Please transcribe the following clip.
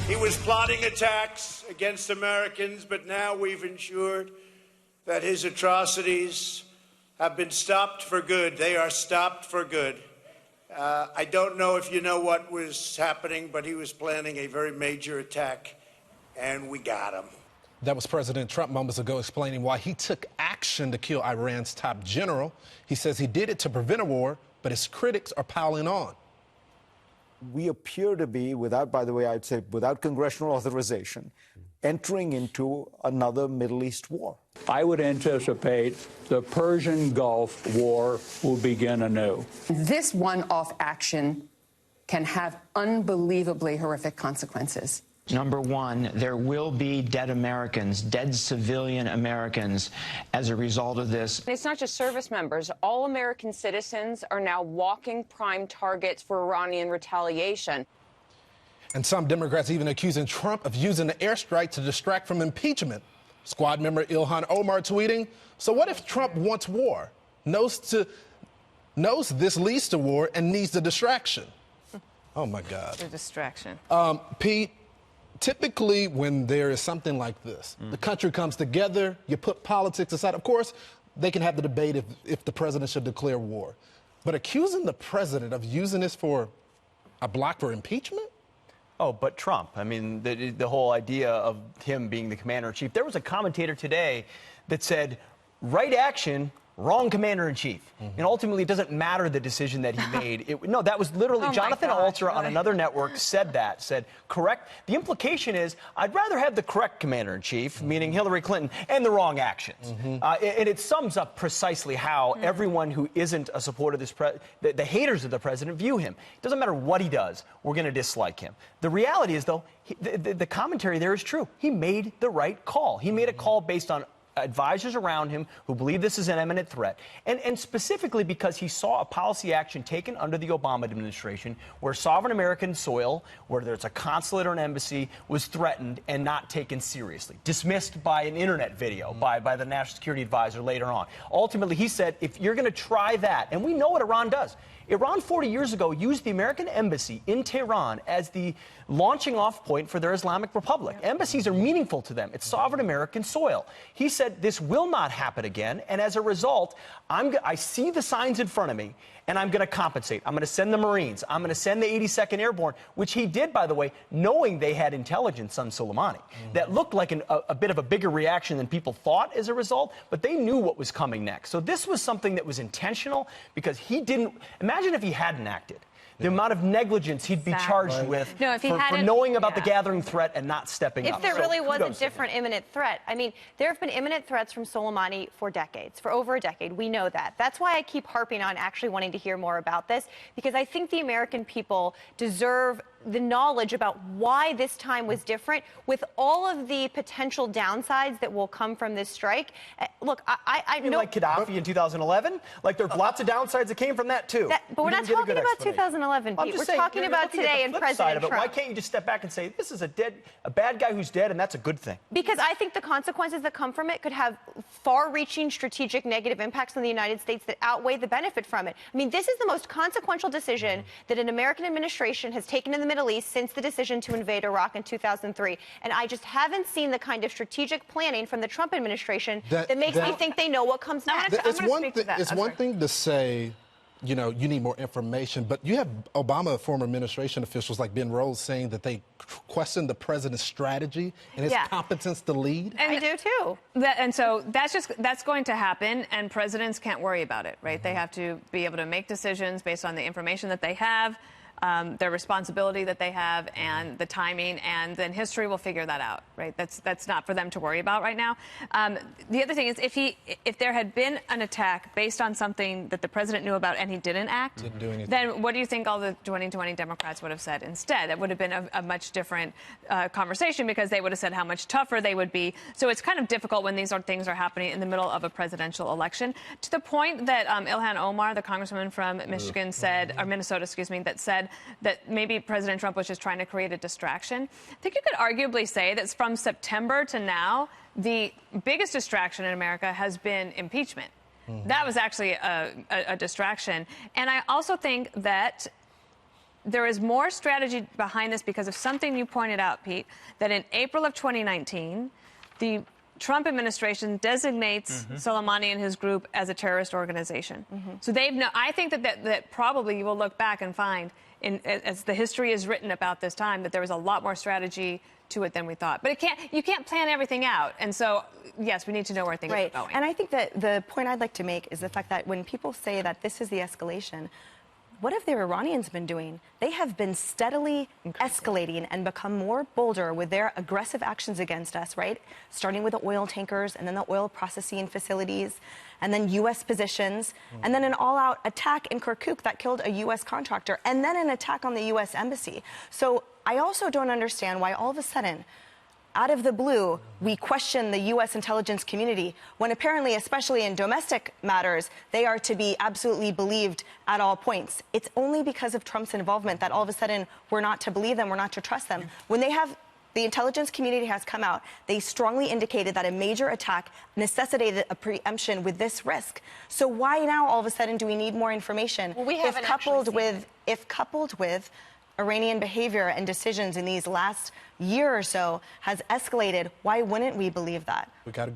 He was plotting attacks against Americans, but now we've ensured that his atrocities have been stopped for good. They are stopped for good. I don't know if you know what was happening, but he was planning a very major attack, and we got him. That was President Trump moments ago explaining why he took action to kill Iran's top general. He says he did it to prevent a war, but his critics are piling on. We appear to be, without, by the way, I'd say without congressional authorization, entering into another Middle East war. I would anticipate the Persian Gulf War will begin anew. This one-off action can have unbelievably horrific consequences. Number one, there will be dead Americans, dead civilian Americans as a result of this. It's not just service members. All American citizens are now walking prime targets for Iranian retaliation. And some Democrats even accusing Trump of using the airstrike to distract from impeachment. Squad member Ilhan Omar tweeting, "So what if Trump wants war, knows this leads to war and needs the distraction?" Oh, my God. The distraction. Pete, typically when there is something like this, the country comes together, you put politics aside. Of course, they can have the debate if the president should declare war. But accusing the president of using this for a block for impeachment? Oh, but Trump. I mean, the whole idea of him being the commander-in-chief. There was a commentator today that said, right action, wrong commander-in-chief. And ultimately, it doesn't matter the decision that he made. No, that was literally Jonathan Alter on another network said, correct. The implication is, I'd rather have the correct commander-in-chief, meaning Hillary Clinton, and the wrong actions. And it sums up precisely how everyone who isn't a supporter of this the haters of the president view him. It doesn't matter what he does, we're going to dislike him. The reality is, though, the commentary there is true. He made the right call. He made a call based on advisors around him who believe this is an imminent threat, and specifically because he saw a policy action taken under the Obama administration where sovereign American soil, whether it's a consulate or an embassy, was threatened and not taken seriously, dismissed by an internet video by the National Security Advisor later on. Ultimately, he said, if you're going to try that, and we know what Iran does. Iran 40 years ago used the American embassy in Tehran as the launching off point for their Islamic Republic. Embassies are meaningful to them. It's sovereign American soil. He said this will not happen again, and as a result, I see the signs in front of me, and I'm going to compensate. I'm going to send the Marines. I'm going to send the 82nd Airborne, which he did, by the way, knowing they had intelligence on Soleimani. That looked like a bit of a bigger reaction than people thought as a result, but they knew what was coming next. So this was something that was intentional because he didn't. Imagine if he hadn't acted. The amount of negligence he'd be charged with for knowing about the gathering threat and not stepping up. If there really was a different imminent threat. I mean, there have been imminent threats from Soleimani for decades, for over a decade. We know that. That's why I keep harping on actually wanting to hear more about this, because I think the American people deserve the knowledge about why this time was different with all of the potential downsides that will come from this strike. Look, I know... Like Gaddafi in 2011? Like, there's lots of downsides that came from that, too. But we're not talking about 2011, Pete. We're talking about today and President Trump. Why can't you just step back and say, this is a bad guy who's dead, and that's a good thing? Because I think the consequences that come from it could have far-reaching strategic negative impacts on the United States that outweigh the benefit from it. I mean, this is the most consequential decision that an American administration has taken in the Middle East since the decision to invade Iraq in 2003. And I just haven't seen the kind of strategic planning from the Trump administration that makes me think they know what comes next. It's one thing to say, you know, you need more information, but you have Obama former administration officials like Ben Rhodes saying that they question the president's strategy and his competence to lead. And I do too. And so that's going to happen, and presidents can't worry about it, right? They have to be able to make decisions based on the information that they have, their responsibility that they have, and the timing, and then history will figure that out, right? That's not for them to worry about right now. The other thing is, if there had been an attack based on something that the president knew about and he didn't act, then what do you think all the 2020 Democrats would have said instead? That would have been a much different conversation, because they would have said how much tougher they would be. So it's kind of difficult when these things are happening in the middle of a presidential election. To the point that Ilhan Omar, the congresswoman from Michigan, said, or Minnesota, excuse me, that said that maybe President Trump was just trying to create a distraction. I think you could arguably say that from September to now, the biggest distraction in America has been impeachment. That was actually a distraction. And I also think that there is more strategy behind this because of something you pointed out, Pete, that in April of 2019, the Trump administration designates Soleimani and his group as a terrorist organization. So I think that probably you will look back and find, as the history is written about this time, that there was a lot more strategy to it than we thought. But you can't plan everything out. And so, yes, we need to know where things are going. And I think that the point I'd like to make is the fact that when people say that this is the escalation, what have the Iranians been doing? They have been steadily escalating and become more bolder with their aggressive actions against us, right? Starting with the oil tankers and then the oil processing facilities and then U.S. positions and then an all-out attack in Kirkuk that killed a U.S. contractor and then an attack on the U.S. embassy. So I also don't understand why all of a sudden, out of the blue, we question the U.S. intelligence community when apparently, especially in domestic matters, they are to be absolutely believed at all points. It's only because of Trump's involvement that all of a sudden we're not to believe them, we're not to trust them. When the intelligence community has come out, they strongly indicated that a major attack necessitated a preemption with this risk. So why now all of a sudden do we need more information? Well, we haven't if coupled with Iranian behavior and decisions in these last year or so has escalated, why wouldn't we believe that? We got to